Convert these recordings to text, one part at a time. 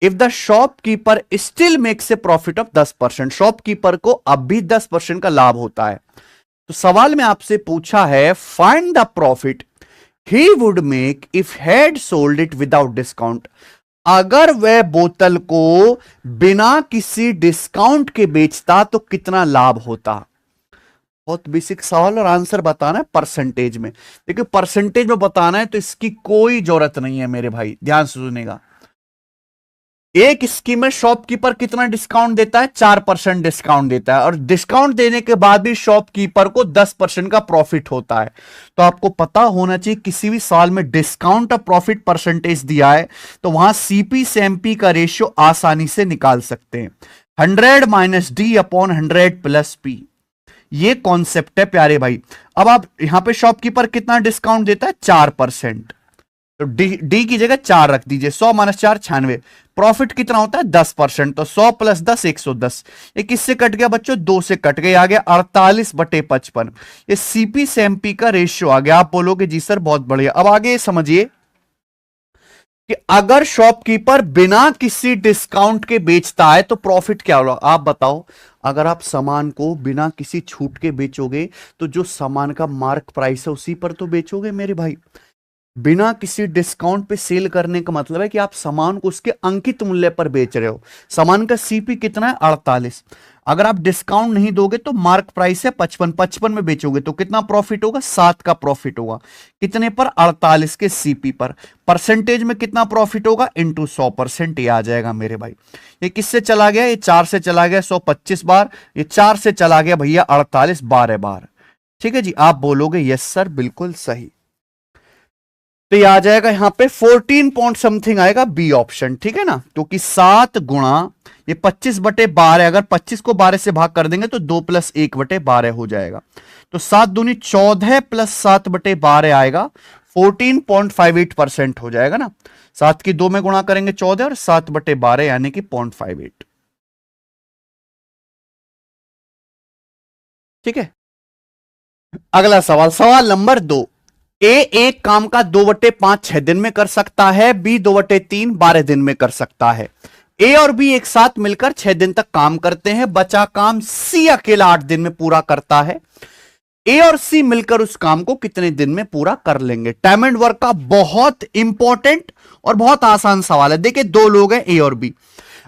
If the shopkeeper still makes a profit of 10%, shopkeeper को अब भी 10% का लाभ होता है। तो सवाल में आपसे पूछा है find the profit he would make if had sold it without discount, अगर वह बोतल को बिना किसी डिस्काउंट के बेचता तो कितना लाभ होता। बहुत बेसिक सवाल और आंसर बताना है परसेंटेज में। देखिए परसेंटेज में बताना है तो इसकी कोई जरूरत नहीं है मेरे भाई, ध्यान से सुनेगा। एक स्कीम में शॉपकीपर कितना डिस्काउंट देता है, 4% डिस्काउंट देता है, और डिस्काउंट देने के बाद भी शॉपकीपर को 10% का प्रॉफिट होता है। तो आपको पता होना चाहिए किसी भी साल में डिस्काउंट और प्रॉफिट परसेंटेज दिया है तो वहां सीपी से एमपी का रेशियो आसानी से निकाल सकते हैं। 100 minus D upon 100 plus P, ये कॉन्सेप्ट है प्यारे भाई। अब आप यहां पे शॉपकीपर कितना डिस्काउंट देता है, 4%, तो डी की जगह 4 रख दीजिए। 100 माइनस 4 96, प्रॉफिट कितना होता है 10%, तो 100 प्लस 10 110। ये किससे कट गया बच्चों, 2 से कट गया, आ गया 48/55। ये सीपी से एमपी का रेशियो आ गया। आप बोलोगे जी सर बहुत बढ़िया। अब आगे समझिए कि अगर शॉपकीपर बिना किसी डिस्काउंट के बेचता है तो प्रॉफिट क्या होगा, आप बताओ। अगर आप सामान को बिना किसी छूट के बेचोगे तो जो सामान का मार्क प्राइस है उसी पर तो बेचोगे मेरे भाई। बिना किसी डिस्काउंट पे सेल करने का मतलब है कि आप सामान को उसके अंकित मूल्य पर बेच रहे हो। सामान का सीपी कितना है 48, अगर आप डिस्काउंट नहीं दोगे तो मार्क प्राइस है 55 में बेचोगे तो कितना प्रॉफिट होगा, 7 का प्रॉफिट होगा। कितने पर, 48 के सीपी पर। परसेंटेज में कितना प्रॉफिट होगा, इंटू 100%, ये आ जाएगा मेरे भाई। ये किससे चला गया, ये 4 से चला गया 125 बार, ये 4 से चला गया भैया 48 12 बार। ठीक है जी, आप बोलोगे यस सर बिल्कुल सही। तो ये आ जाएगा यहां पे 14 पॉइंट समथिंग आएगा बी ऑप्शन, ठीक है ना। क्योंकि 7 गुणा ये 25/12, अगर 25 को 12 से भाग कर देंगे तो 2 + 1/12 हो जाएगा। तो 7 दूनी 14 प्लस 7/12 आएगा, 14.58% हो जाएगा ना। 7 की 2 में गुणा करेंगे 14 और 7/12 यानी कि 0.58। ठीक है, अगला सवाल, सवाल नंबर 2। ए एक काम का 2/5 6 दिन में कर सकता है, बी 2/3 12 दिन में कर सकता है। ए और बी एक साथ मिलकर 6 दिन तक काम करते हैं, बचा काम सी अकेला 8 दिन में पूरा करता है। ए और सी मिलकर उस काम को कितने दिन में पूरा कर लेंगे। टाइम एंड वर्क का बहुत इंपॉर्टेंट और बहुत आसान सवाल है। देखिए 2 लोग हैं ए और बी।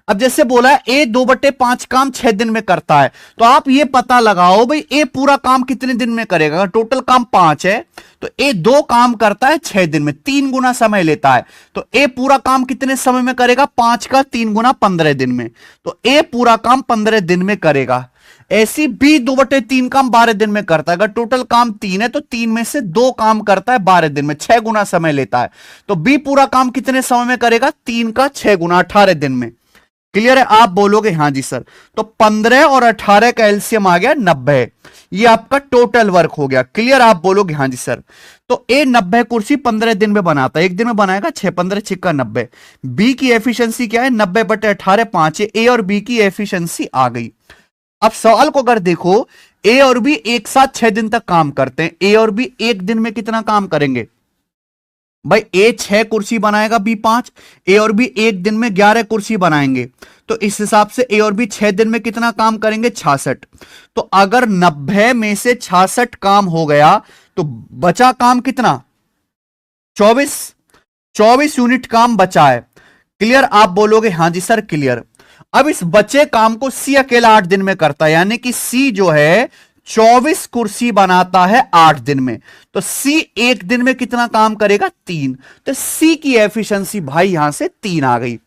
अब जैसे बोला है ए 2/5 काम 6 दिन में करता है, तो आप ये पता लगाओ भाई ए पूरा काम कितने दिन में करेगा। अगर टोटल काम 5 है तो ए 2 काम करता है 6 दिन में, 3 गुना समय लेता है। तो ए पूरा काम कितने समय में करेगा, 5 का 3 गुना 15 दिन में। तो ए पूरा काम 15 दिन में करेगा। ऐसी बी 2/3 काम 12 दिन में करता है। अगर टोटल काम 3 है तो 3 में से 2 काम करता है 12 दिन में, 6 गुना समय लेता है। तो बी पूरा काम कितने समय में करेगा, 3 का 6 गुना 18 दिन में। क्लियर है, आप बोलोगे हाँ जी सर। तो 15 और 18 का एलसीएम आ गया 90, ये आपका टोटल वर्क हो गया। क्लियर, आप बोलोगे हाँ जी सर। तो ए 90 कुर्सी 15 दिन में बनाता है, एक दिन में बनाएगा 6 15 6 90। बी की एफिशिएंसी क्या है, 90/18 5 है। ए और बी की एफिशिएंसी आ गई। अब सवाल को अगर देखो, ए और बी एक साथ 6 दिन तक काम करते हैं। ए और बी एक दिन में कितना काम करेंगे भाई, ए 6 कुर्सी बनाएगा, बी 5। ए और बी एक दिन में 11 कुर्सी बनाएंगे। तो इस हिसाब से ए और बी 6 दिन में कितना काम करेंगे, 66। तो अगर 90 में से 66 काम हो गया तो बचा काम कितना, 24 यूनिट काम बचा है। क्लियर, आप बोलोगे हाँ जी सर क्लियर। अब इस बचे काम को सी अकेला 8 दिन में करता है, यानी कि सी जो है 24 कुर्सी बनाता है 8 दिन में। तो सी एक दिन में कितना काम करेगा, 3। तो सी की एफिशिएंसी भाई यहां से 3 आ गई।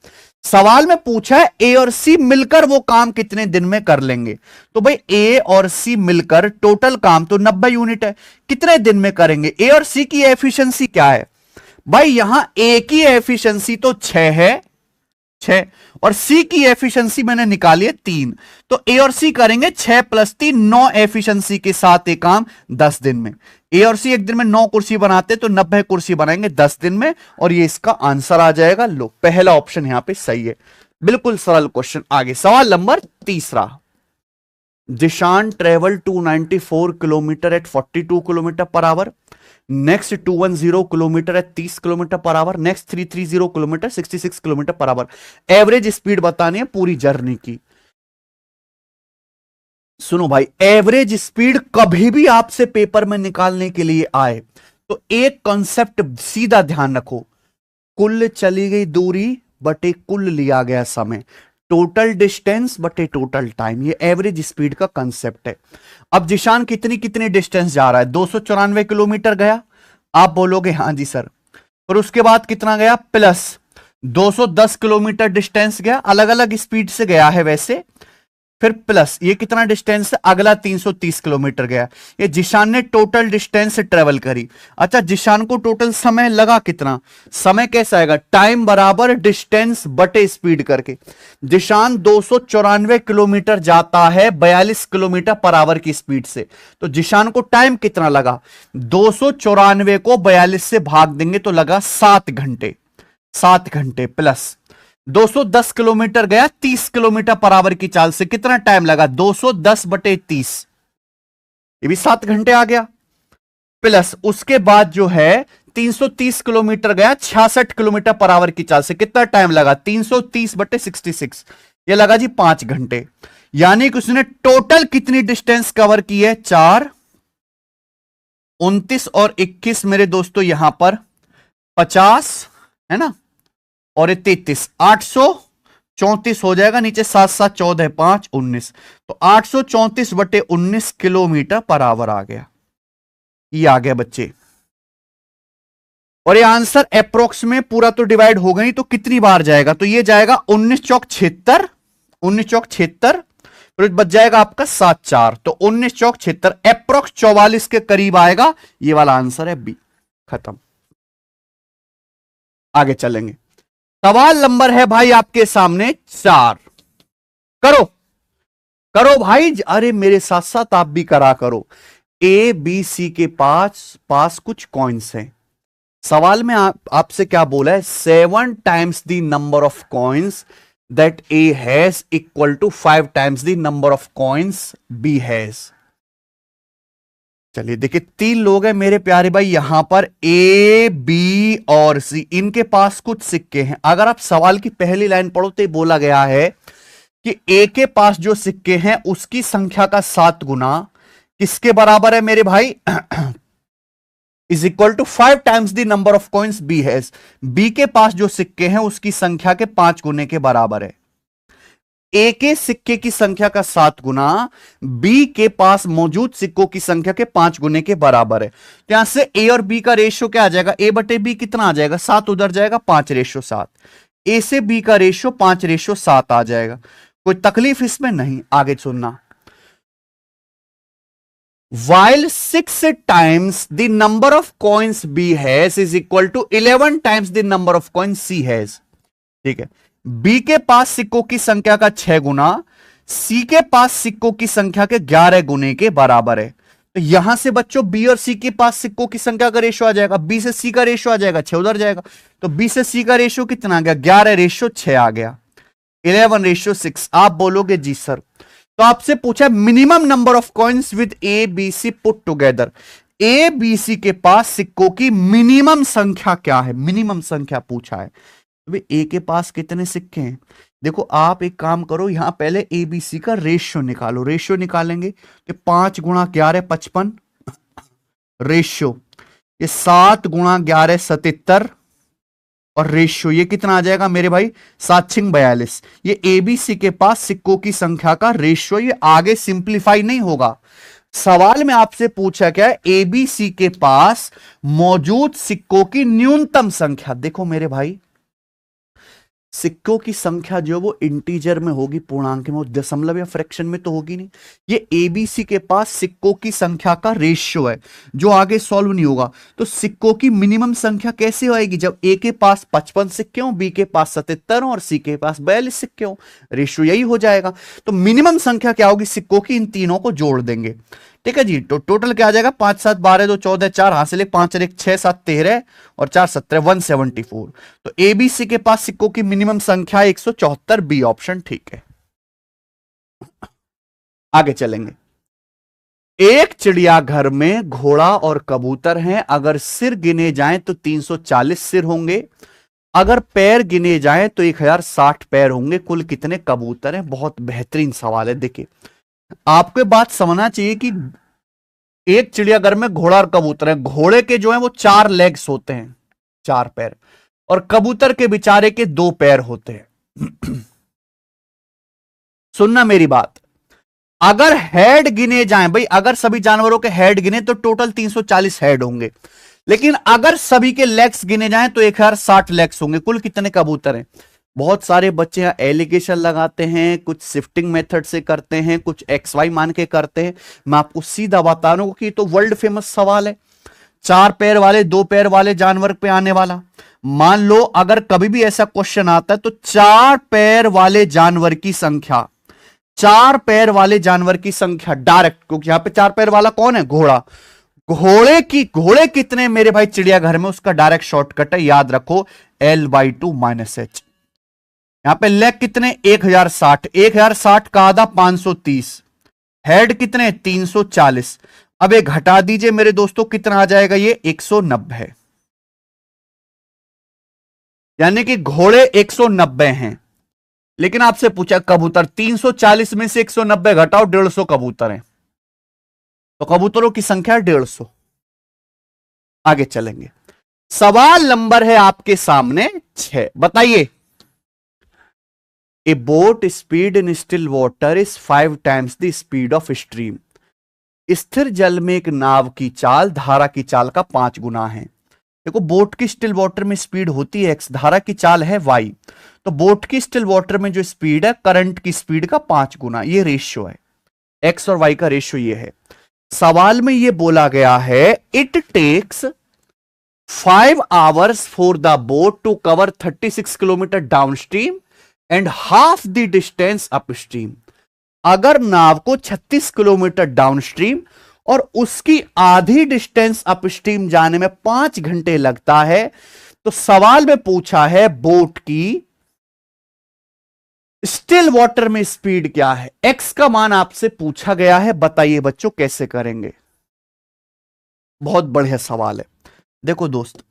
सवाल में पूछा है ए और सी मिलकर वो काम कितने दिन में कर लेंगे। तो भाई ए और सी मिलकर टोटल काम तो 90 यूनिट है, कितने दिन में करेंगे। ए और सी की एफिशिएंसी क्या है भाई, यहां ए की एफिशिएंसी तो 6 है, 6, और सी की एफिशिएंसी मैंने निकाली है 3। तो ए और सी करेंगे 6 + 3 9 एफिशिएंसी के साथ एक काम 10 दिन में। ए और सी एक दिन में 9 कुर्सी बनाते तो 90 कुर्सी बनाएंगे 10 दिन में, और ये इसका आंसर आ जाएगा। लो, पहला ऑप्शन यहां पे सही है, बिल्कुल सरल क्वेश्चन। आगे सवाल नंबर 3। Zeeshan travel 294 kilometre at 42 kilometre per hour next 210 kilometre है 30 kilometre per hour, next 330 kilometre 66 kilometre per hour. Average speed बतानी है पूरी जर्नी की। सुनो भाई, एवरेज स्पीड कभी भी आपसे पेपर में निकालने के लिए आए तो एक कॉन्सेप्ट सीधा ध्यान रखो, कुल चली गई दूरी बटे कुल लिया गया समय, टोटल डिस्टेंस बटे टोटल टाइम, ये एवरेज स्पीड का कंसेप्ट है। अब जिशान कितनी कितनी डिस्टेंस जा रहा है, 294 किलोमीटर गया, आप बोलोगे हां जी सर, और उसके बाद कितना गया, प्लस 210 किलोमीटर डिस्टेंस गया, अलग अलग स्पीड से गया है वैसे, फिर प्लस ये कितना डिस्टेंस है, अगला 330 किलोमीटर गया। ये जिशान ने टोटल डिस्टेंस ट्रेवल करी। अच्छा, जिशान को टोटल समय लगा कितना, समय कैसा आएगा, टाइम बराबर डिस्टेंस बटे स्पीड करके। जिशान 294 किलोमीटर जाता है 42 किलोमीटर पर आवर की स्पीड से, तो जिशान को टाइम कितना लगा, 294 को 42 से भाग देंगे तो लगा 7 घंटे। 7 घंटे प्लस 210 किलोमीटर गया 30 किलोमीटर पर आवर की चाल से, कितना टाइम लगा, 210 बटे 30, ये भी 7 घंटे आ गया। प्लस उसके बाद जो है 330 किलोमीटर गया 66 किलोमीटर पर आवर की चाल से, कितना टाइम लगा, 330 बटे 66, ये लगा जी 5 घंटे। यानी कि उसने टोटल कितनी डिस्टेंस कवर की है, 4, 29 और 21 मेरे दोस्तों यहां पर 50 है ना, और 33, 834 हो जाएगा, नीचे 7 7 14 5 19, तो 834 बटे 19 किलोमीटर पर आवर आ गया। ये आ गया बच्चे, और ये आंसर अप्रोक्स में पूरा तो डिवाइड हो गई, तो कितनी बार जाएगा, तो ये जाएगा 19 चौक 76, 19 चौक 76, फिर बच जाएगा आपका 7 4, तो 19 चौक 76 अप्रोक्स 44 के करीब आएगा। ये वाला आंसर है बी, खत्म। आगे चलेंगे, सवाल नंबर है भाई आपके सामने 4, करो करो भाई, अरे मेरे साथ साथ आप भी करा करो। ए बी सी के पास कुछ कॉइन्स हैं। सवाल में आपसे क्या बोला है, 7 times the number of coins that A has equal to 5 times the number of coins B has. चलिए देखिए, 3 लोग हैं मेरे प्यारे भाई यहां पर, ए बी और सी, इनके पास कुछ सिक्के हैं। अगर आप सवाल की पहली लाइन पढ़ो तो बोला गया है कि ए के पास जो सिक्के हैं उसकी संख्या का 7 गुना किसके बराबर है मेरे भाई, is equal to 5 times the number of coins B has. B के पास जो सिक्के हैं उसकी संख्या के 5 गुने के बराबर है। ए के सिक्के की संख्या का 7 गुना बी के पास मौजूद सिक्कों की संख्या के 5 गुने के बराबर है। तो यहां से ए और बी का रेशियो क्या आ जाएगा, ए बटे बी कितना आ जाएगा, 7 उधर जाएगा, 5:7। ए से बी का रेशियो 5:7 आ जाएगा। कोई तकलीफ इसमें नहीं, आगे सुनना। While 6 times the number of coins B has is equal to 11 times the number of coins C has। ठीक है, बी के पास सिक्कों की संख्या का 6 गुना सी के पास सिक्कों की संख्या के 11 गुने के बराबर है। तो यहां से बच्चों बी और सी के पास सिक्कों की संख्या का रेशियो आ जाएगा, बी से सी का रेशियो आ जाएगा, 6 उधर जाएगा, तो बी से सी का रेशियो कितना आ गया, 11:6 आ गया, 11:6। आप बोलोगे जी सर, तो आपसे पूछा minimum number of coins with A B C put together, A B C के पास सिक्कों की मिनिमम संख्या क्या है, मिनिमम संख्या पूछा है। ए के पास कितने सिक्के हैं, देखो आप एक काम करो, यहां पहले ए बी सी का रेशियो निकालो। रेशियो निकालेंगे कि 5 गुणा 11 55 रेशियो, ये 7 गुणा 11 77, और रेशियो ये कितना आ जाएगा मेरे भाई, 7×6 42। ये एबीसी के पास सिक्कों की संख्या का रेशियो, ये आगे सिंप्लीफाई नहीं होगा। सवाल में आपसे पूछा क्या है, एबीसी के पास मौजूद सिक्कों की न्यूनतम संख्या। देखो मेरे भाई, सिक्कों की संख्या जो है वो इंटीजर में होगी, पूर्णांक में, दशमलव या फ्रैक्शन में तो होगी नहीं। ये एबीसी के पास सिक्कों की संख्या का रेशियो है जो आगे सॉल्व नहीं होगा। तो सिक्कों की मिनिमम संख्या कैसे होएगी, जब ए के पास 55 सिक्के हो, बी के पास 77 हो और सी के पास 42 सिक्के हो, रेशियो यही हो जाएगा। तो मिनिमम संख्या क्या होगी सिक्कों की, इन तीनों को जोड़ देंगे। ठीक है जी, तो टोटल क्या आ जाएगा, 5 7 12 2 14 4 हासिल 5 1 6 7 13 और 4 17 174। तो एबीसी के पास सिक्कों की मिनिमम संख्या 174, बी ऑप्शन ठीक है। आगे चलेंगे, एक चिड़ियाघर में घोड़ा और कबूतर हैं, अगर सिर गिने जाएं तो 340 सिर होंगे, अगर पैर गिने जाएं तो 1060 पैर होंगे, कुल कितने कबूतर हैं? बहुत बेहतरीन सवाल है। देखिए, आपको बात समझना चाहिए कि एक चिड़ियाघर में घोड़ा और कबूतर है, घोड़े के जो है वो 4 लेग्स होते हैं, 4 पैर, और कबूतर के बेचारे के 2 पैर होते हैं। सुनना मेरी बात, अगर हेड गिने जाएं, भाई अगर सभी जानवरों के हेड गिने तो टोटल 340 हेड होंगे, लेकिन अगर सभी के लेग्स गिने जाएं तो 1060 लेग्स होंगे। कुल कितने कबूतर हैं? बहुत सारे बच्चे यहां एलिगेशन लगाते हैं, कुछ शिफ्टिंग मेथड से करते हैं, कुछ XY मान के करते हैं। मैं आपको सीधा बता रहा हूं कि तो वर्ल्ड फेमस सवाल है, 4 पैर वाले 2 पैर वाले जानवर पे आने वाला। मान लो अगर कभी भी ऐसा क्वेश्चन आता है तो 4 पैर वाले जानवर की संख्या, 4 पैर वाले जानवर की संख्या डायरेक्ट, क्योंकि यहां पे 4 पैर वाला कौन है? घोड़ा। घोड़े कितने मेरे भाई चिड़ियाघर में? उसका डायरेक्ट शॉर्टकट है, याद रखो, L/2 - H। यहां पे लेग कितने? 1060, 1060 का आधा 530, हेड कितने? 340। अब एक घटा दीजिए मेरे दोस्तों, कितना आ जाएगा? ये 190, यानी कि घोड़े 190 हैं। लेकिन आपसे पूछा कबूतर, 340 में से 190 घटाओ, 150 कबूतर हैं, तो कबूतरों की संख्या 150। आगे चलेंगे, सवाल नंबर है आपके सामने 6, बताइए। ए boat speed in still water is 5 times the speed of stream. स्थिर जल में एक नाव की चाल धारा की चाल का 5 गुना है। देखो, बोट की स्टिल वाटर में स्पीड होती है x, धारा की चाल है y, तो बोट की स्टिल वाटर में जो स्पीड है करंट की स्पीड का 5 गुना, ये रेशियो है, x और y का रेशियो ये है। सवाल में ये बोला गया है, it takes 5 hours for the boat to cover 36 kilometre downstream and half the distance upstream. अगर नाव को 36 किलोमीटर डाउन स्ट्रीम और उसकी आधी डिस्टेंस अप स्ट्रीम जाने में 5 घंटे लगता है, तो सवाल में पूछा है बोट की स्टिल वाटर में स्पीड क्या है? x का मान आपसे पूछा गया है, बताइए बच्चों कैसे करेंगे? बहुत बढ़िया सवाल है। देखो दोस्त,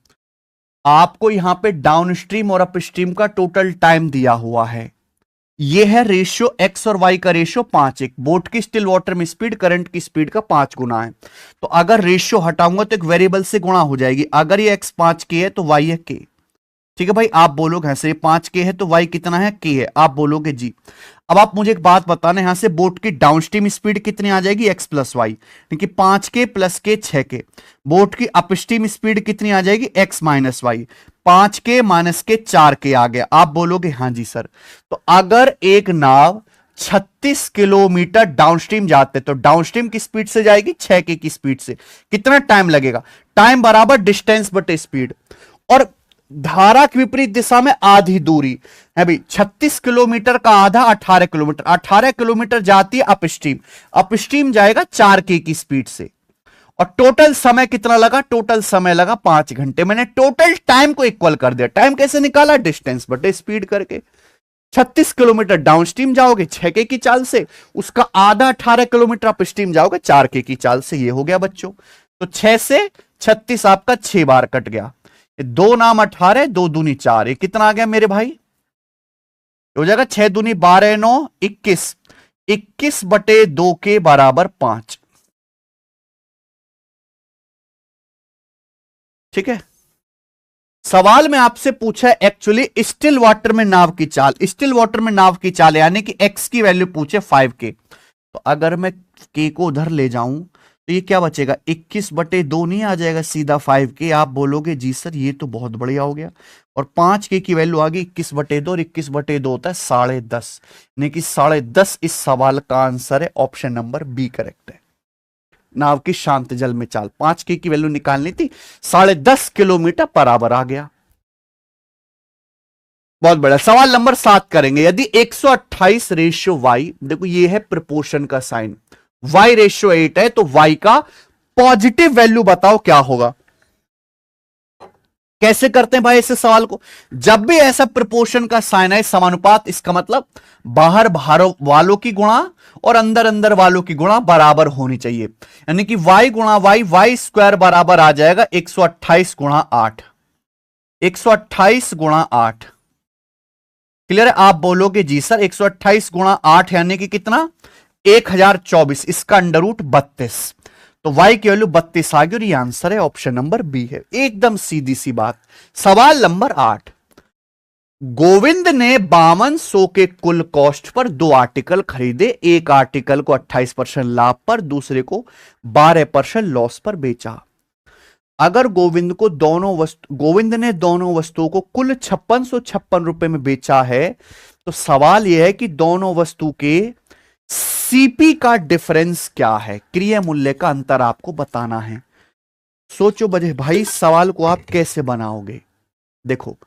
आपको यहां पे डाउन स्ट्रीम और अप स्ट्रीम का टोटल टाइम दिया हुआ है, यह है रेशियो, x और y का रेशियो 5:1। बोट की स्टिल वाटर में स्पीड करंट की स्पीड का 5 गुना है, तो अगर रेशियो हटाऊंगा तो एक वेरिएबल से गुणा हो जाएगी। अगर ये x 5k है तो y है k। ठीक है भाई, आप बोलोगे से 5k है तो y कितना है? k है, आप बोलोगे जी। अब आप मुझे एक बात बताना, यहां से बोट की डाउनस्ट्रीम स्पीड कितनी आ जाएगी? x + y, यानी कि 5k + k 6k। बोट की अपस्ट्रीम स्पीड कितनी आ जाएगी? x - y, 5k - k 4k आ गया। आप बोलोगे हाँ जी सर। तो अगर एक नाव 36 किलोमीटर डाउनस्ट्रीम जाते तो डाउनस्ट्रीम की स्पीड से जाएगी 6k की स्पीड से, कितना टाइम लगेगा? टाइम बराबर डिस्टेंस बटे स्पीड, और धारा की विपरीत दिशा में आधी दूरी है भाई। 36 किलोमीटर का आधा 18 किलोमीटर, 18 किलोमीटर जाती है अपस्ट्रीम, अपस्ट्रीम जाएगा 4k की स्पीड से, और टोटल समय कितना लगा? टोटल समय लगा 5 घंटे। मैंने टोटल टाइम को इक्वल कर दिया। टाइम कैसे निकाला? डिस्टेंस बटे स्पीड करके। 36 किलोमीटर डाउनस्ट्रीम जाओगे 6k की चाल से, उसका आधा 18 किलोमीटर अपस्ट्रीम जाओगे 4k की चाल से। ये हो गया बच्चों, तो 6 से 36 आपका 6 बार कट गया, 2 नाम 18, 2 दूनी 4, ये कितना आ गया मेरे भाई? हो जाएगा 6 दूनी 12, 9 21, 21 बटे 2 के बराबर 5। ठीक है, सवाल में आपसे पूछा है एक्चुअली स्टिल वाटर में नाव की चाल, स्टिल वाटर में नाव की चाल यानी कि x की वैल्यू पूछे 5k। तो अगर मैं k को उधर ले जाऊं तो ये क्या बचेगा? 21 बटे 2 नहीं आ जाएगा सीधा 5k? आप बोलोगे जी सर ये तो बहुत बढ़िया हो गया, और 5k की वैल्यू आ गई 21 बटे 2, और 21 बटे 2 होता है 10.5, यानी कि 10.5 इस सवाल का आंसर है। ऑप्शन नंबर बी करेक्ट है। नाव की शांत जल में चाल 5k की वैल्यू निकालनी थी, 10.5 किलोमीटर बराबर आ गया। बहुत बड़ा सवाल नंबर 7 करेंगे। यदि 128 रेशियो y, देखो ये है प्रपोर्शन का साइन, y रेशियो 8 है, तो y का पॉजिटिव वैल्यू बताओ क्या होगा? कैसे करते हैं भाई ऐसे सवाल को? जब भी ऐसा प्रोपोर्शन का साइन है समानुपात, इसका मतलब बाहर बाहर वालों की गुणा और अंदर अंदर वालों की गुणा बराबर होनी चाहिए। यानी कि y गुणा वाई स्क्वायर बराबर आ जाएगा 128 गुणा 8, 128 गुणा 8। क्लियर है? आप बोलोगे जी सर 128 गुणा 8 यानी कि कितना? 1024, इसका अंडर रूट 32, तो y की वैल्यू 32 आ गई और ये आंसर है ऑप्शन नंबर बी है। एकदम सीधी सी बात। सवाल नंबर 8, गोविंद ने 5200 के कुल कॉस्ट पर 2 आर्टिकल खरीदे, एक आर्टिकल को 28% लाभ पर, दूसरे को 12% लॉस पर बेचा। अगर गोविंद ने दोनों वस्तुओं को कुल 5656 रुपए में बेचा है, तो सवाल यह है कि दोनों वस्तु के सीपी का डिफरेंस क्या है, क्रिया मूल्य का अंतर आपको बताना है। सोचो बजे भाई सवाल को आप कैसे बनाओगे। देखो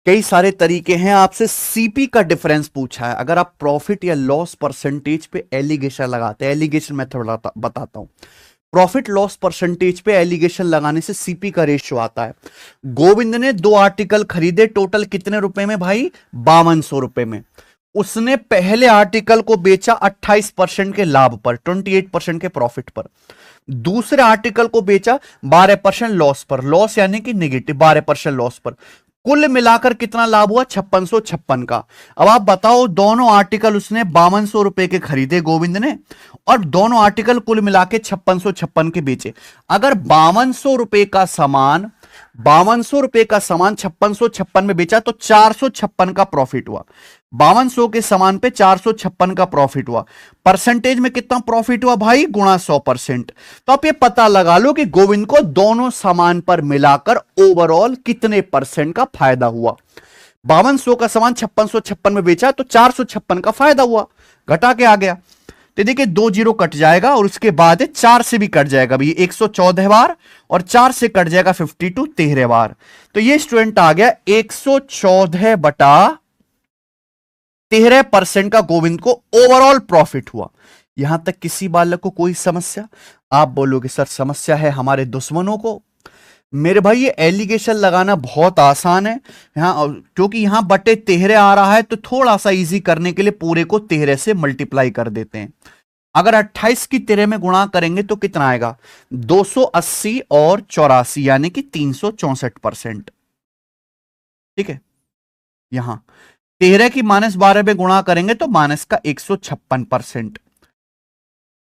कई सारे तरीके हैं, आपसे सीपी का डिफरेंस पूछा है। अगर आप प्रॉफिट या लॉस परसेंटेज पे एलिगेशन लगाते हैं, एलिगेशन मेथड बताता हूं, प्रॉफिट लॉस परसेंटेज पे एलिगेशन लगाने से सीपी का रेशियो आता है। गोविंद ने 2 आर्टिकल खरीदे, टोटल कितने रुपए में भाई? 5200 रुपए में। उसने पहले आर्टिकल को बेचा 28% के लाभ पर, 28% के प्रॉफिट पर। दूसरे आर्टिकल को बेचा 12% लॉस पर, लॉस यानी कि नेगेटिव 12% लॉस पर। कुल मिलाकर कितना लाभ हुआ? 5656 का। अब आप बताओ, दोनों आर्टिकल उसने 5200 रुपए के खरीदे गोविंद ने, और दोनों आर्टिकल कुल मिला के 5656 के बेचे। अगर 5200 रुपए का सामान 5656 में बेचा तो 456 का प्रॉफिट हुआ। 5200 के सामान पे 456 का प्रॉफिट हुआ। परसेंटेज में कितना प्रॉफिट हुआ भाई? गुणा 100%। तो आप ये पता लगा लो कि गोविंद को दोनों सामान पर मिलाकर ओवरऑल कितने परसेंट का फायदा हुआ। 5200 का सामान 5656 में बेचा तो 456 का फायदा हुआ, घटा के आ गया। तो देखिए 2 जीरो कट जाएगा और उसके बाद 4 से भी कट जाएगा भाई 114 बार, और 4 से कट जाएगा 52 13 बार। तो ये स्टूडेंट आ गया 114 बटा 13% का गोविंद को ओवरऑल प्रॉफिट हुआ। यहां तक किसी बालक को कोई समस्या? आप बोलोगे सर समस्या है हमारे दुश्मनों को। मेरे भाई ये एलिगेशन लगाना बहुत आसान है यहां, क्योंकि यहां बटे 13 आ रहा है तो थोड़ा सा इजी करने के लिए पूरे को 13 से मल्टीप्लाई कर देते हैं। अगर 28 की 13 में गुणा करेंगे तो कितना आएगा? 280 और 84 यानी कि 364%। ठीक है, यहां 13 की -12 में गुणा करेंगे तो माइनस का 156%।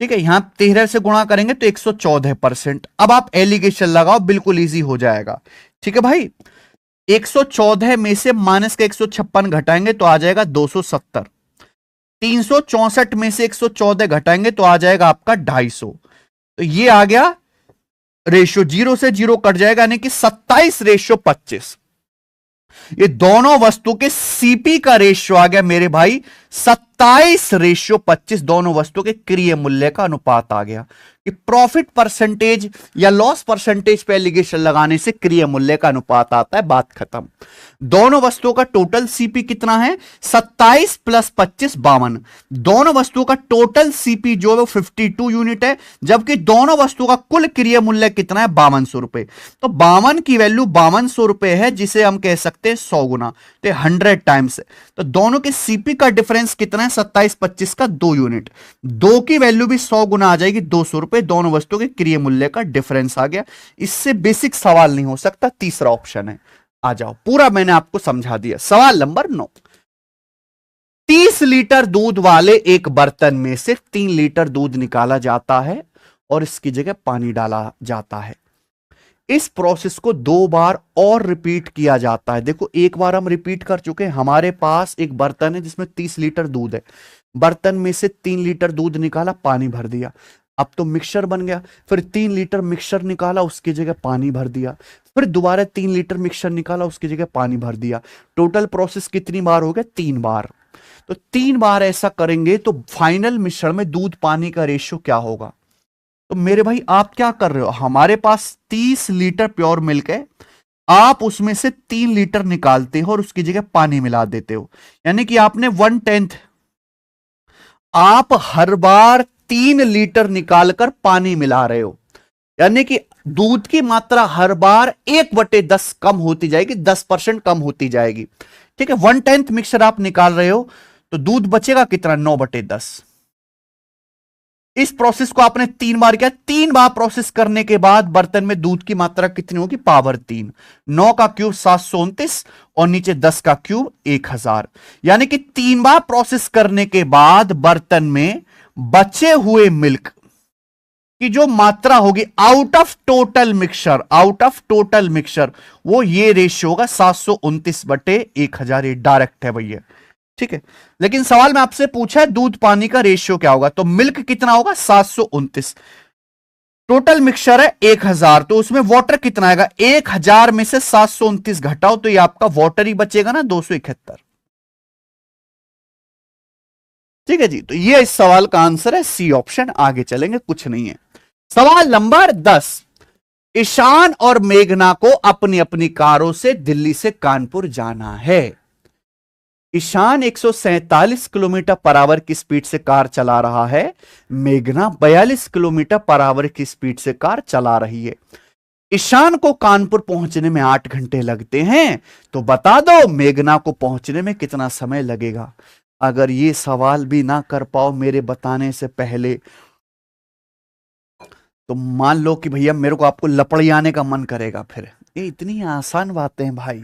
ठीक है, यहां 13 से गुणा करेंगे तो 114%। अब आप एलिगेशन लगाओ, बिल्कुल इजी हो जाएगा। ठीक है भाई, 114 में से माइनस का 156 घटाएंगे तो आ जाएगा 270। 364 में से 114 घटाएंगे तो आ जाएगा आपका 250। तो ये आ गया रेशियो, 0 से 0 कट जाएगा यानी कि 27:25। ये दोनों वस्तु के सीपी का रेशियो आ गया मेरे भाई 27:25। दोनों वस्तु के क्रिय मूल्य का अनुपात आ गया। कि प्रॉफिट परसेंटेज या लॉस परसेंटेज पे एलिगेशन लगाने से क्रिय मूल्य का अनुपात आता है, बात खत्म। दोनों वस्तुओं का टोटल सीपी कितना है? 27 + 25 52। दोनों वस्तुओं का टोटल सीपी जो है वो 52 यूनिट है, जबकि दोनों वस्तुओं का कुल क्रिय मूल्य कितना है? 5200 रुपए। तो 52 की वैल्यू 5200 रुपए है, जिसे हम कह सकते हैं 100 गुना, तो 100 टाइम्स। तो दोनों के सीपी का डिफरेंस कितना है? 27 25 का 2 यूनिट। 2 की वैल्यू भी 100 गुना आ जाएगी, 200 रुपए। दोनों वस्तुओं के क्रिय मूल्य का डिफरेंस आ गया। इससे बेसिक सवाल नहीं हो सकता। तीसरा ऑप्शन है, आ जाओ, पूरा मैंने आपको समझा दिया। सवाल नंबर 9, 30 लीटर दूध वाले एक बर्तन में से 3 लीटर दूध निकाला जाता है और इसकी जगह पानी डाला जाता है। इस प्रोसेस को 2 बार और रिपीट किया जाता है। देखो एक बार हम रिपीट कर चुके हैं। हमारे पास एक बर्तन है जिसमें 30 लीटर दूध है, बर्तन में से 3 लीटर दूध निकाला, पानी भर दिया। अब तो मिक्सचर बन गया। फिर 3 लीटर मिक्सचर निकाला, उसकी जगह पानी भर दिया। फिर दोबारा 3 लीटर मिक्सचर निकाला, उसकी जगह पानी भर दिया। टोटल प्रोसेस कितनी बार हो गया? 3 बार। तो 3 बार ऐसा करेंगे तो फाइनल मिश्रण में दूध पानी का रेशियो क्या होगा? तो मेरे भाई आप क्या कर रहे हो? हमारे पास 30 लीटर प्योर मिल्क है, आप उसमें से 3 लीटर निकालते हो और उसकी जगह पानी मिला देते हो, यानी कि आपने 1/10। आप हर बार 3 लीटर निकालकर पानी मिला रहे हो। यानी कि दूध की मात्रा हर बार 1/10 कम होती जाएगी, 10% कम होती जाएगी। ठीक है, 1/10 मिक्सचर आप निकाल रहे हो तो दूध बचेगा कितना, 9/10। इस प्रोसेस को आपने 3 बार किया, 3 बार प्रोसेस करने के बाद बर्तन में दूध की मात्रा कितनी होगी, पावर 3। 9 का क्यूब 729 और नीचे 10 का क्यूब 1000। यानी कि 3 बार प्रोसेस करने के बाद बर्तन में बचे हुए मिल्क की जो मात्रा होगी आउट ऑफ टोटल मिक्सचर, वो ये रेशियो होगा 729/1000। ये डायरेक्ट है भैया। ठीक है, लेकिन सवाल में आपसे पूछा है दूध पानी का रेशियो क्या होगा, तो मिल्क कितना होगा, 729। टोटल मिक्सचर है 1000, तो उसमें वाटर कितना आएगा, 1000 में से 729 घटाओ तो ये आपका वाटर ही बचेगा ना, 271। ठीक है जी, तो ये इस सवाल का आंसर है सी ऑप्शन। आगे चलेंगे, कुछ नहीं है। सवाल नंबर 10, ईशान और मेघना को अपनी अपनी कारों से दिल्ली से कानपुर जाना है। ईशान 147 किलोमीटर पर आवर की स्पीड से कार चला रहा है, मेघना 42 किलोमीटर पर आवर की स्पीड से कार चला रही है। ईशान को कानपुर पहुंचने में 8 घंटे लगते हैं, तो बता दो मेघना को पहुंचने में कितना समय लगेगा। अगर ये सवाल भी ना कर पाओ मेरे बताने से पहले, तो मान लो कि भैया मेरे को आपको लपड़ियाने का मन करेगा फिर। ये इतनी आसान बातें हैं भाई।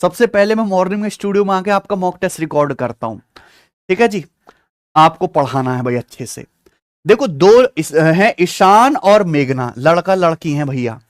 सबसे पहले मैं मॉर्निंग में स्टूडियो में आके आपका मॉक टेस्ट रिकॉर्ड करता हूं। ठीक है जी, आपको पढ़ाना है भाई अच्छे से। देखो दो हैं, ईशान और मेघना, लड़का लड़की हैं भैया।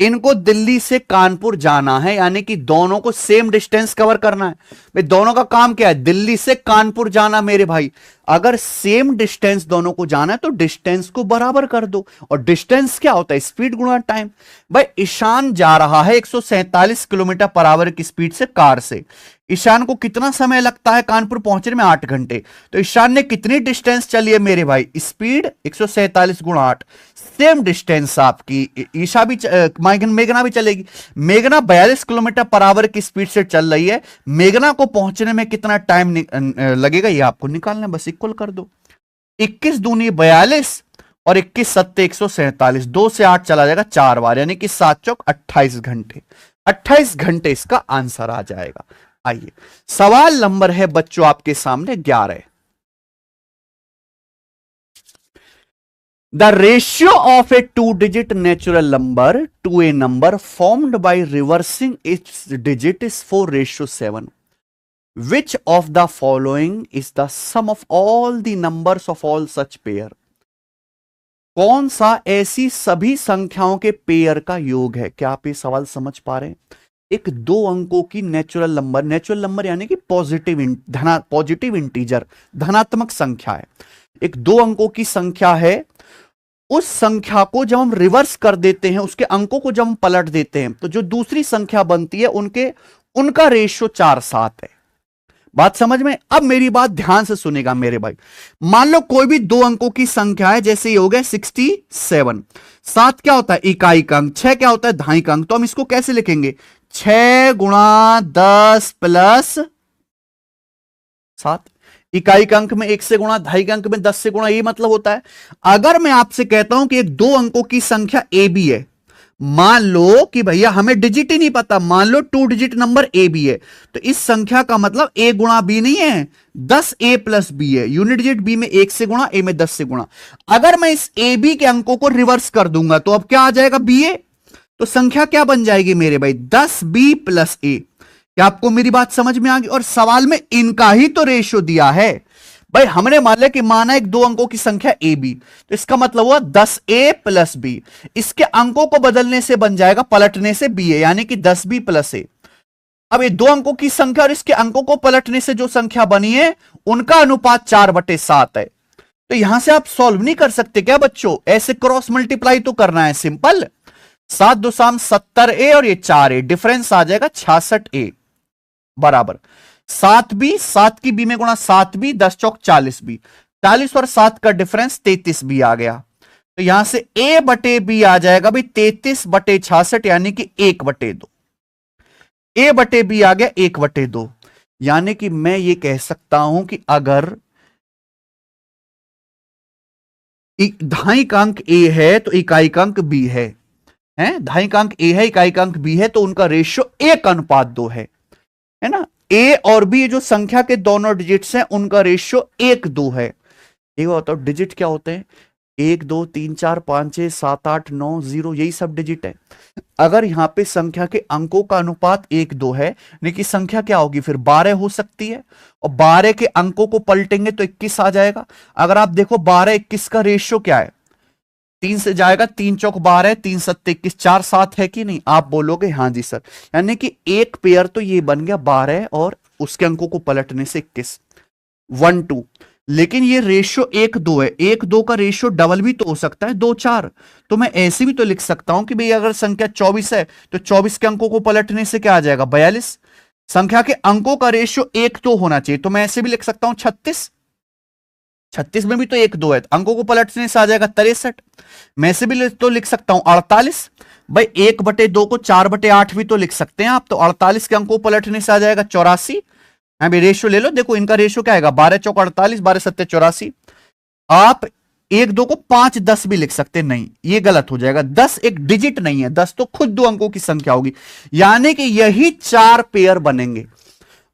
इनको दिल्ली से कानपुर जाना है, यानी कि दोनों को सेम डिस्टेंस कवर करना है। भाई दोनों का काम क्या है, दिल्ली से कानपुर जाना मेरे भाई। अगर सेम डिस्टेंस दोनों को जाना है तो डिस्टेंस को बराबर कर दो, और डिस्टेंस क्या होता है, स्पीड गुणा टाइम। भाई ईशान जा रहा है 147 किलोमीटर पर आवर की स्पीड से कार से। ईशान को कितना समय लगता है कानपुर पहुंचने में, 8 घंटे। तो ईशान ने कितनी डिस्टेंस चली है मेरे भाई, स्पीड 147 गुणा 8, सेम डिस्टेंस आपकी ईशा भी मेघना भी चलेगी। मेघना 42 किलोमीटर पर आवर की स्पीड से चल रही है, मेघना को पहुंचने में कितना टाइम लगेगा ये आपको निकालना है, बस इक्वल कर दो। 21 दूनी 42 और 21 सत्ते 147, 2 से 8 चला जाएगा 4 बार, यानी कि 7 चौक 28 घंटे। 28 घंटे इसका आंसर आ जाएगा। आइए सवाल नंबर है बच्चों आपके सामने 11। The ratio of a 2-digit natural number to a number formed by reversing its digit is 4:7. Which of the following is the sum of all the numbers of all such pair? कौन सा ऐसी सभी संख्याओं के pair का योग है? क्या आप ये सवाल समझ पा रहे हैं? एक 2 अंकों की नेचुरल नंबर यानी कि पॉजिटिव इंटीजर, धनात्मक संख्या है। एक 2 अंकों की संख्या है, उस संख्या को जब हम रिवर्स कर देते हैं, उसके अंकों को जब हम पलट देते हैं, तो जो दूसरी संख्या बनती है उनका रेशियो 4:7 है। बात समझ में? अब मेरी बात ध्यान से सुनेगा मेरे भाई। मान लो कोई भी 2 अंकों की संख्या है, जैसे ये हो गया 67। 7 क्या होता है, इकाई का अंक। 6 क्या होता है, दहाई का अंक। तो हम इसको कैसे लिखेंगे, 6 गुणा 10 प्लस 7। इकाई का अंक में 1 से गुणा, दहाई के अंक में 10 से गुणा, ये मतलब होता है। अगर मैं आपसे कहता हूं कि एक 2 अंकों की संख्या ए बी है, मान लो कि भैया हमें डिजिट ही नहीं पता, मान लो 2 डिजिट नंबर ए बी है, तो इस संख्या का मतलब ए गुणा बी नहीं है, 10a प्लस बी है। यूनिट डिजिट बी में 1 से गुणा, ए में 10 से गुणा। अगर मैं इस ए बी के अंकों को रिवर्स कर दूंगा तो अब क्या आ जाएगा, बी ए। तो संख्या क्या बन जाएगी मेरे भाई, 10b प्लस ए। क्या आपको मेरी बात समझ में आ गई? और सवाल में इनका ही तो रेशियो दिया है भाई। हमने मान लिया कि माना एक 2 अंकों की संख्या ए बी, तो इसका मतलब हुआ 10a प्लस बी। इसके अंकों को बदलने से बन जाएगा, पलटने से बी ए, यानी कि 10b प्लस ए। अब ये 2 अंकों की संख्या और इसके अंकों को पलटने से जो संख्या बनी है, उनका अनुपात 4/7 है। तो यहां से आप सॉल्व नहीं कर सकते क्या बच्चों? ऐसे क्रॉस मल्टीप्लाई तो करना है, सिंपल। 7 2 70a और ये 4a, डिफरेंस आ जाएगा 66a बराबर 7b। 7 की बी में गुणा 7b, 10 चौक 40b। 40 और 7 का डिफरेंस 33b आ गया। तो यहां से a बटे b आ जाएगा भाई 33/66, यानी कि 1/2। a बटे b आ गया 1/2। यानी कि मैं ये कह सकता हूं कि अगर धायिकांक ए है तो इकाइकांक बी है धायिकांक ए है इकाइकांक बी है, तो उनका रेशियो 1:2 है ना। ए और बी जो संख्या के दोनों डिजिट्स हैं उनका रेशियो 1:2 है। एक बताओ डिजिट क्या होते हैं? 1 2 3 4 5 6 7 8 9 0, यही सब डिजिट है। अगर यहां पे संख्या के अंकों का अनुपात 1:2 है, लेकिन संख्या क्या होगी फिर? 12 हो सकती है, और 12 के अंकों को पलटेंगे तो 21 आ जाएगा। अगर आप देखो 12 21 का रेशियो क्या है? 3 से जाएगा, 3 चौक 12, 3 7 21, 4 7 है कि नहीं? आप बोलोगे हाँ जी सर। यानी कि एक पेयर तो ये बन गया 12 और उसके अंकों को पलटने से 21, 1 2। लेकिन ये रेशियो 1:2 है, 1:2 का रेशियो डबल भी तो हो सकता है, 2:4। तो मैं ऐसे भी तो लिख सकता हूं कि भाई अगर संख्या 24 है तो 24 के अंकों को पलटने से क्या आ जाएगा? 42। संख्या के अंकों का रेशियो 1:2 होना चाहिए, तो मैं ऐसे भी लिख सकता हूं 36। 36 में भी तो 1:2 है, अंकों को पलटने से आ जाएगा 63। मैं ऐसे भी तो लिख सकता हूं 48। भाई 1/2 को 4/8 भी तो लिख सकते हैं आप, तो 48 के अंकों को पलटने से आ जाएगा 84। भाई रेशियो ले लो, देखो इनका रेशियो क्या आएगा? 12 चौक 48, 12 सत्ते 84। आप 1 2 को 5 10 भी लिख सकते, नहीं ये गलत हो जाएगा। 10 एक डिजिट नहीं है, 10 तो खुद 2 अंकों की संख्या होगी। यानी कि यही 4 पेयर बनेंगे।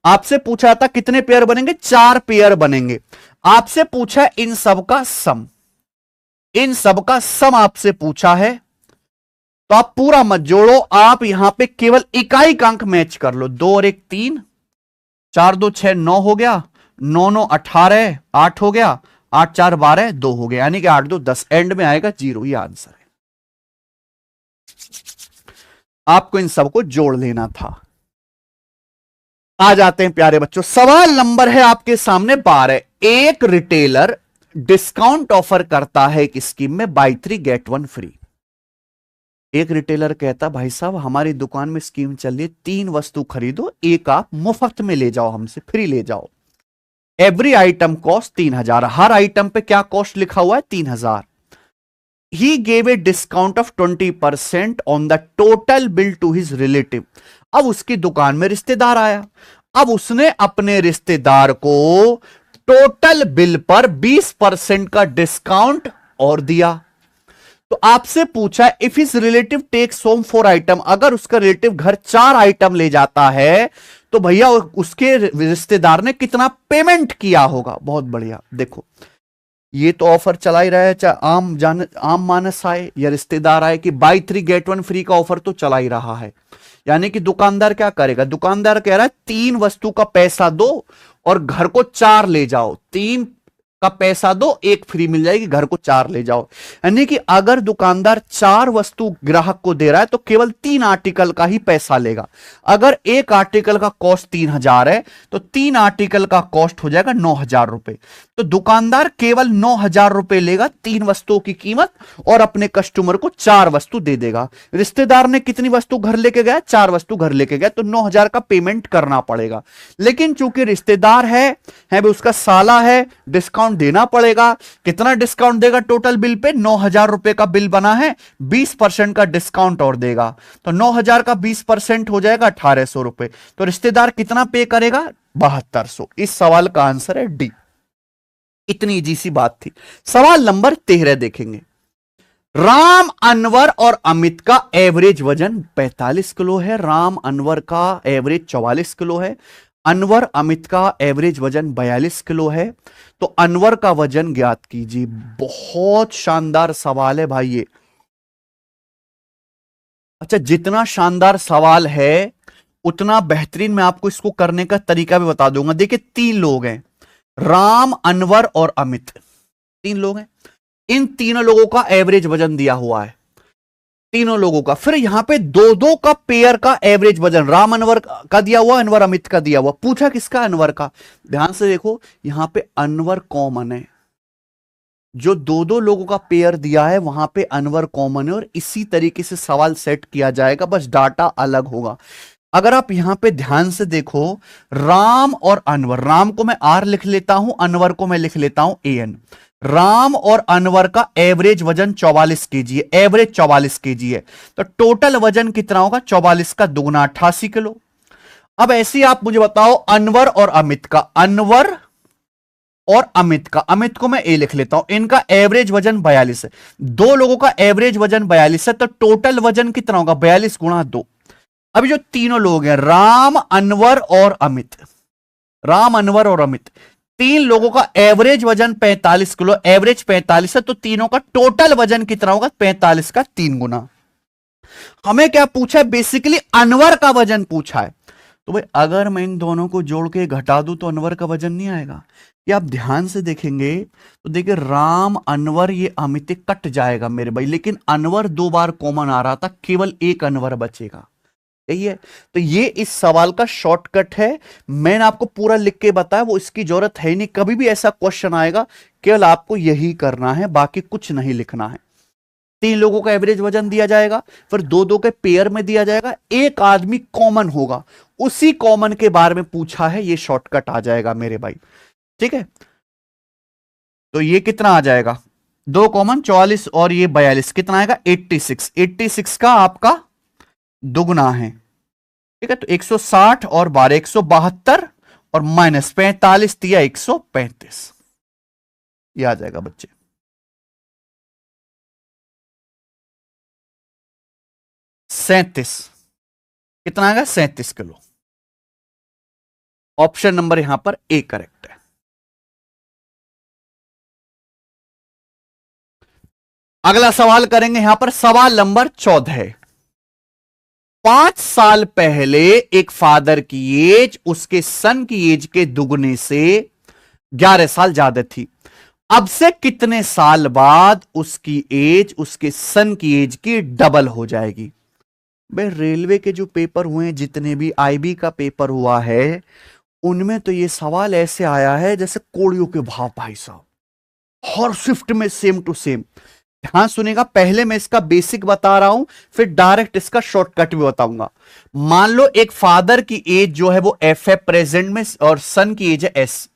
आपसे पूछा था कितने पेयर बनेंगे? 4 पेयर बनेंगे। आपसे पूछा इन सब का सम, इन सब का सम आपसे पूछा है, तो आप पूरा मत जोड़ो, आप यहां पे केवल इकाई अंक मैच कर लो। 2 और 1 3, 4 2 6 9 हो गया, 9 9 18, 8 हो गया, 8 4 12, 2 हो गया, यानी कि 8 2 10, एंड में आएगा 0। ये आंसर है। आपको इन सबको जोड़ लेना था। आ जाते हैं प्यारे बच्चों, सवाल नंबर है आपके सामने 12। एक रिटेलर डिस्काउंट ऑफर करता है एक स्कीम में, बाय 3 गेट 1 फ्री। एक रिटेलर कहता भाई साहब हमारी दुकान में स्कीम चल रही है, 3 वस्तु खरीदो, एक आप मुफ्त में ले जाओ, हमसे फ्री ले जाओ। एवरी आइटम कॉस्ट 3000, हर आइटम पे क्या कॉस्ट लिखा हुआ है? 3000। He gave a discount of 20% on the total bill to his relative. अब उसकी दुकान में रिश्तेदार आया, अब उसने अपने रिश्तेदार को टोटल बिल पर 20% का डिस्काउंट और दिया। तो आपसे पूछा if his relative takes home 4 item, अगर उसका रिलेटिव घर 4 आइटम ले जाता है तो भैया उसके रिश्तेदार ने कितना पेमेंट किया होगा? बहुत बढ़िया, देखो ये तो ऑफर चला ही रहा है, चाहे आम मानस आए या रिश्तेदार आए, कि बाय 3 गेट 1 फ्री का ऑफर तो चला ही रहा है। यानी कि दुकानदार क्या करेगा? दुकानदार कह रहा है 3 वस्तु का पैसा दो और घर को 4 ले जाओ, 3 का पैसा दो, 1 फ्री मिल जाएगी, घर को 4 ले जाओ। यानी कि अगर दुकानदार 4 वस्तु ग्राहक को दे रहा है तो केवल 3 आर्टिकल का ही पैसा लेगा। अगर एक आर्टिकल का कॉस्ट 3000 है तो 3 आर्टिकल का कॉस्ट हो जाएगा 9000 रुपए। तो दुकानदार केवल 9000 रुपए लेगा 3 वस्तुओं की कीमत, और अपने कस्टमर को 4 वस्तु दे देगा। रिश्तेदार ने कितनी वस्तु घर लेके गया? 4 वस्तु घर लेके गया, तो 9000 का पेमेंट करना पड़ेगा। लेकिन चूंकि रिश्तेदार है भी उसका साला है, डिस्काउंट देना पड़ेगा। कितना डिस्काउंट देगा? टोटल बिल पे 9000 रुपए का बिल बना है, 20% का डिस्काउंट और देगा, तो 9000 का 20% हो जाएगा 1800 रुपए। तो रिश्तेदार कितना पे करेगा? 7200। इस सवाल का आंसर है डी। इतनी इजी सी बात थी। सवाल नंबर 13 देखेंगे। राम, अनवर और अमित का एवरेज वजन 45 किलो है। राम अनवर का एवरेज 44 किलो है। अनवर अमित का एवरेज वजन 42 किलो है। तो अनवर का वजन ज्ञात कीजिए। बहुत शानदार सवाल है भाई ये। अच्छा, जितना शानदार सवाल है उतना बेहतरीन मैं आपको इसको करने का तरीका भी बता दूंगा। देखिए 3 लोग हैं, राम, अनवर और अमित, 3 लोग हैं। इन तीनों लोगों का एवरेज वजन दिया हुआ है, तीनों लोगों का। फिर यहां पे 2-2 का पेयर का एवरेज वजन, राम अनवर का दिया हुआ, अनवर अमित का दिया हुआ। पूछा किसका? अनवर का। ध्यान से देखो यहां पे अनवर कॉमन है, जो 2-2 लोगों का पेयर दिया है वहां पे अनवर कॉमन है, और इसी तरीके से सवाल सेट किया जाएगा, बस डाटा अलग होगा। अगर आप यहां पे ध्यान से देखो, राम और अनवर, राम को मैं आर लिख लेता हूं, अनवर को मैं लिख लेता हूं एन। राम और अनवर का एवरेज वजन 44 केजी है, एवरेज 44 केजी है। तो टोटल वजन कितना होगा? 44 का दुगना 88 किलो। अब ऐसे ही आप मुझे बताओ अनवर और अमित का। अनवर और अमित का, अमित को मैं ए लिख लेता हूं, इनका एवरेज वजन 42 है, दो लोगों का एवरेज वजन 42 है, तो टोटल वजन कितना होगा 42 गुणा 2। अभी जो तीनों लोग हैं राम, अनवर और अमित, राम, अनवर और अमित, तीन लोगों का एवरेज वजन 45 किलो, एवरेज 45 है, तो तीनों का टोटल वजन कितना होगा 45 का 3 गुना। हमें क्या पूछा है, बेसिकली अनवर का वजन पूछा है। तो भाई अगर मैं इन दोनों को जोड़ के घटा दूं तो अनवर का वजन नहीं आएगा। ये आप ध्यान से देखेंगे तो देखिए राम, अनवर, ये अमित कट जाएगा मेरे भाई, लेकिन अनवर 2 बार कॉमन आ रहा था, केवल एक अनवर बचेगा। यही है, तो ये इस सवाल का शॉर्टकट है। मैंने आपको पूरा लिख के बताया, वो इसकी जरूरत है नहीं, कभी भी ऐसा क्वेश्चन आएगा केवल आपको यही करना है, बाकी कुछ नहीं लिखना है। 3 लोगों का एवरेज वजन दिया जाएगा, फिर 2-2 के पेयर में दिया जाएगा, एक आदमी कॉमन होगा, उसी कॉमन के बारे में पूछा है, ये शॉर्टकट आ जाएगा मेरे भाई। ठीक है, तो ये कितना आ जाएगा, 2 कॉमन 44 और ये 42, कितना आएगा 86। 86 का आपका दुगना है। ठीक है, तो 160 और 12 172 और माइनस 45 दिया 135, ये आ जाएगा बच्चे। सैंतीस, कितना आएगा 37 किलो। ऑप्शन नंबर यहां पर ए करेक्ट है। अगला सवाल करेंगे यहां पर, सवाल नंबर 14। 5 साल पहले एक फादर की एज उसके सन की एज के दुगने से 11 साल ज्यादा थी। अब से कितने साल बाद उसकी एज उसके सन की एज की डबल हो जाएगी। भाई रेलवे के जो पेपर हुए हैं, जितने भी आईबी का पेपर हुआ है, उनमें तो ये सवाल ऐसे आया है जैसे कोड़ियों के भाव भाई साहब, हर शिफ्ट में सेम टू सेम। ध्यान सुनेगा, पहले मैं इसका बेसिक बता रहा हूं, फिर डायरेक्ट इसका शॉर्टकट भी बताऊंगा। मान लो एक फादर की एज जो है वो एफ है प्रेजेंट में, और सन की एज है एस।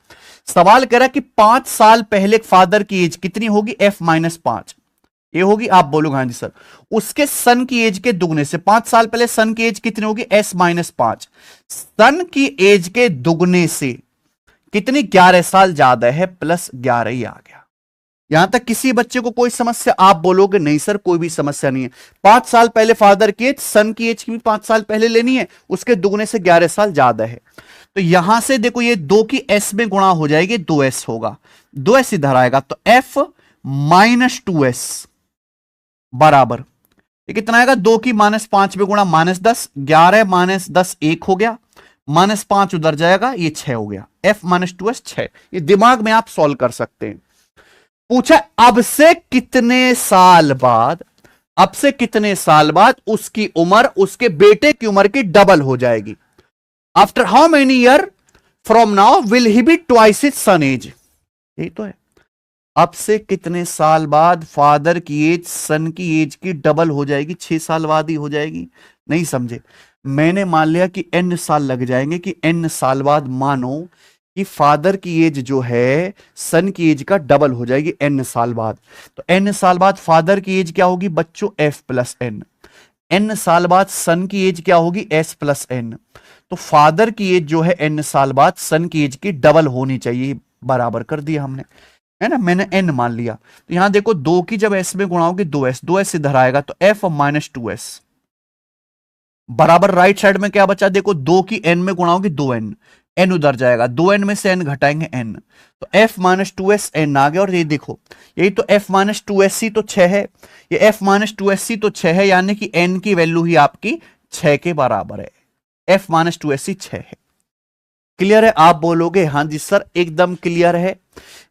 सवाल कह रहा है कि 5 साल पहले एक फादर की एज कितनी होगी, f-5 ये होगी। आप बोलोगे हाँ जी सर, उसके सन की एज के दुगने से 5 साल पहले सन की एज कितनी होगी, s-5। सन की एज के दुगने से कितनी, 11 साल ज्यादा है, प्लस 11 ही आ गया। यहां तक किसी बच्चे को कोई समस्या, आप बोलोगे नहीं सर कोई भी समस्या नहीं है। 5 साल पहले फादर की एज, सन की एज की भी 5 साल पहले लेनी है, उसके दुगने से 11 साल ज्यादा है। तो यहां से देखो ये 2 की s में गुणा हो जाएगी, 2s होगा, 2s इधर आएगा, तो f-2s बराबर ये कितना आएगा, 2 की -5 में गुणा -10, 11 -10 1 हो गया, -5 उधर जाएगा, ये 6 हो गया, f-2s 6। ये दिमाग में आप सॉल्व कर सकते हैं। पूछा अब से कितने साल बाद, अब से कितने साल बाद उसकी उम्र उसके बेटे की उम्र की डबल हो जाएगी। After how many year from now will he be twice his son age. यही तो है, अब से कितने साल बाद फादर की एज सन की एज की डबल हो जाएगी, 6 साल बाद ही हो जाएगी। नहीं समझे, मैंने मान लिया कि n साल लग जाएंगे, कि n साल बाद मानो कि फादर की एज जो है सन की एज का डबल हो जाएगी n साल बाद। तो n साल बाद फादर की एज क्या होगी बच्चों, f+n। n साल बाद सन की एज क्या होगी, s+n। तो फादर की एज जो है n साल बाद सन की एज की डबल होनी चाहिए, बराबर कर दिया हमने, है ना, मैंने n मान लिया। तो यहां देखो 2 की जब s में गुणा होगी 2s, 2s इधर आएगा, तो f-2s बराबर राइट साइड में क्या बचा, देखो 2 की n में गुणा होगी 2n, n उधर जाएगा, 2n में से n घटाएंगे n, तो f-2s n आ गया। और ये देखो यही तो f-2s तो 6 है, ये f-2s तो 6 है, यानी कि n की वैल्यू ही आपकी 6 के बराबर है, f-2s 6 है। क्लियर है, आप बोलोगे हाँ जी सर एकदम क्लियर है।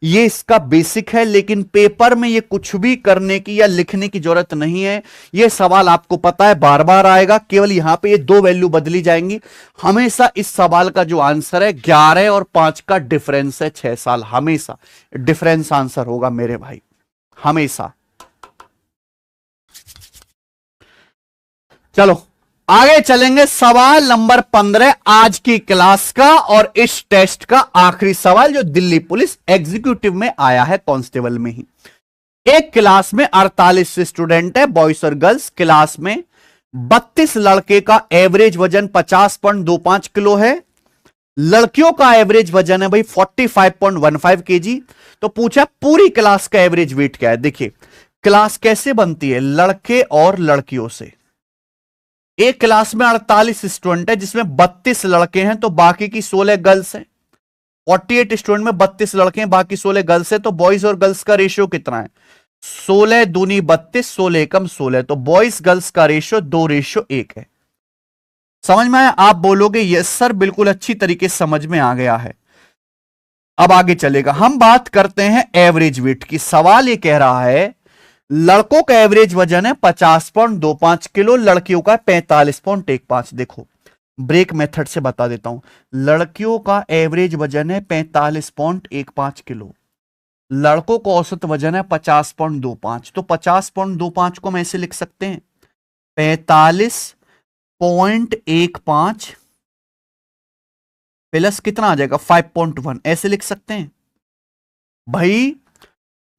ये इसका बेसिक है, लेकिन पेपर में ये कुछ भी करने की या लिखने की जरूरत नहीं है। ये सवाल आपको पता है बार बार आएगा, केवल यहां पे ये 2 वैल्यू बदली जाएंगी। हमेशा इस सवाल का जो आंसर है 11 और 5 का डिफरेंस है 6 साल, हमेशा डिफरेंस आंसर होगा मेरे भाई, हमेशा। चलो आगे चलेंगे, सवाल नंबर 15 आज की क्लास का और इस टेस्ट का आखिरी सवाल, जो दिल्ली पुलिस एग्जीक्यूटिव में आया है, कांस्टेबल में ही। एक क्लास में 48 स्टूडेंट है, बॉयज और गर्ल्स। क्लास में 32 लड़के का एवरेज वजन 50.25 किलो है, लड़कियों का एवरेज वजन है भाई 45.15 केजी। तो पूछा पूरी क्लास का एवरेज वेट क्या है। देखिए क्लास कैसे बनती है, लड़के और लड़कियों से। एक क्लास में 48 स्टूडेंट है जिसमें 32 लड़के हैं तो बाकी की 16 गर्ल्स हैं। 48 स्टूडेंट में 32 लड़के हैं, बाकी 16 गर्ल्स है। तो बॉयज और गर्ल्स का रेशियो कितना है, 16 दूनी 32, 16 एकम 16। तो बॉयज गर्ल्स का रेशियो 2:1 है। समझ में आया? आप बोलोगे यस सर बिल्कुल अच्छी तरीके से समझ में आ गया है। अब आगे चलेगा, हम बात करते हैं एवरेज वेट की। सवाल ये कह रहा है लड़कों का एवरेज वजन है 50.25 किलो, लड़कियों का 45.15। देखो ब्रेक मेथड से बता देता हूं, लड़कियों का एवरेज वजन है 45.15 किलो, लड़कों का औसत वजन है 50.25। तो 50.25 को हम ऐसे लिख सकते हैं 45.15 प्लस कितना आ जाएगा 5.1, ऐसे लिख सकते हैं। भाई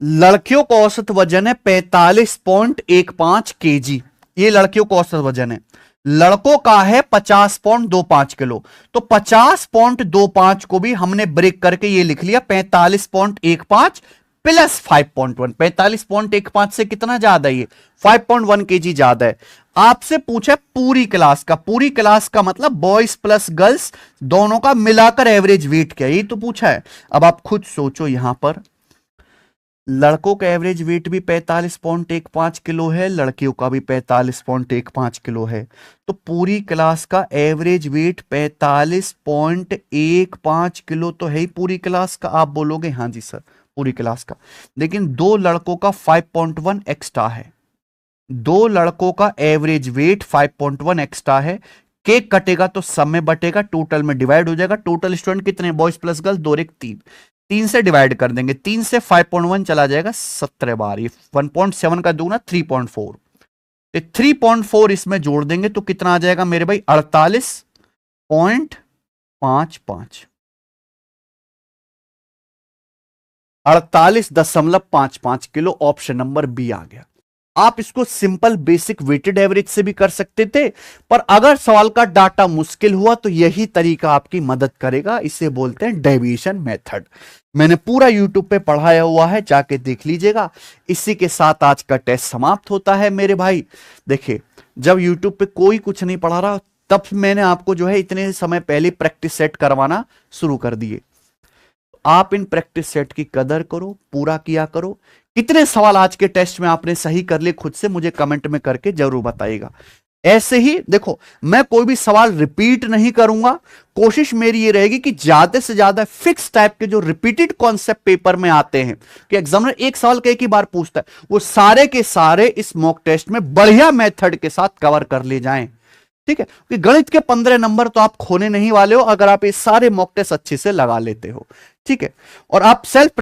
लड़कियों का औसत वजन है 45.15 केजी, ये लड़कियों का औसत वजन है। लड़कों का है 50.25 किलो। तो 50.25 को भी हमने ब्रेक करके ये लिख लिया 45.15 प्लस 5.1। 45.15 से कितना ज्यादा है, ये 5.1 केजी ज्यादा है। आपसे पूछा पूरी क्लास का, पूरी क्लास का मतलब बॉयज प्लस गर्ल्स दोनों का मिलाकर एवरेज वेट क्या है, ये तो पूछा है। अब आप खुद सोचो, यहां पर लड़कों का एवरेज वेट भी 45.15 किलो है, लड़कियों का भी 45.15 किलो है। तो पूरी क्लास का एवरेज वेट 45.15 किलो तो है ही पूरी क्लास का। आप बोलोगे हाँ जी सर पूरी क्लास का, लेकिन दो लड़कों का 5.1 एक्स्ट्रा है। दो लड़कों का एवरेज वेट 5.1 एक्स्ट्रा है। केक कटेगा तो सब में बटेगा, टोटल में डिवाइड हो जाएगा। टोटल स्टूडेंट कितने, बॉयज प्लस गर्ल्स 2 और 1 3, 3 से डिवाइड कर देंगे, 3 से 5.1 चला जाएगा 17 बार, ये 1.7 का दूना 3.4। 3.4 इसमें जोड़ देंगे तो कितना आ जाएगा मेरे भाई 48.55, 48.55 किलो। ऑप्शन नंबर बी आ गया। आप इसको सिंपल बेसिक वेटेड एवरेज से भी कर सकते थे, पर अगर सवाल का डाटा मुश्किल हुआ तो यही तरीका आपकी मदद करेगा। इसे बोलते हैं डेविएशन मेथड। मैंने पूरा यूट्यूब पे पढ़ाया हुआ है, जाके देख लीजिएगा। इसी के साथ आज का टेस्ट समाप्त होता है मेरे भाई। देखिए जब यूट्यूब पे कोई कुछ नहीं पढ़ा रहा तब मैंने आपको जो है इतने समय पहले प्रैक्टिस सेट करवाना शुरू कर दिए। आप इन प्रैक्टिस सेट की कदर करो, पूरा किया करो। कितने सवाल आज के टेस्ट में आपने सही कर लिए खुद से मुझे कमेंट में करके जरूर बताइएगा। ऐसे ही देखो मैं कोई भी सवाल रिपीट नहीं करूंगा, कोशिश मेरी ये रहेगी कि ज्यादा से ज्यादा फिक्स टाइप के जो रिपीटेड कॉन्सेप्ट पेपर में आते हैं कि एग्जामिनर एक सवाल एक ही बार पूछता है, वो सारे के सारे इस मॉक टेस्ट में बढ़िया मेथड के साथ कवर कर ले जाएं। ठीक है, कि गणित के 15 नंबर तो आप खोने नहीं वाले हो अगर आप ये सारे मॉक टेस्ट अच्छे से लगा लेते हो। ठीक है, और आप सेल्फ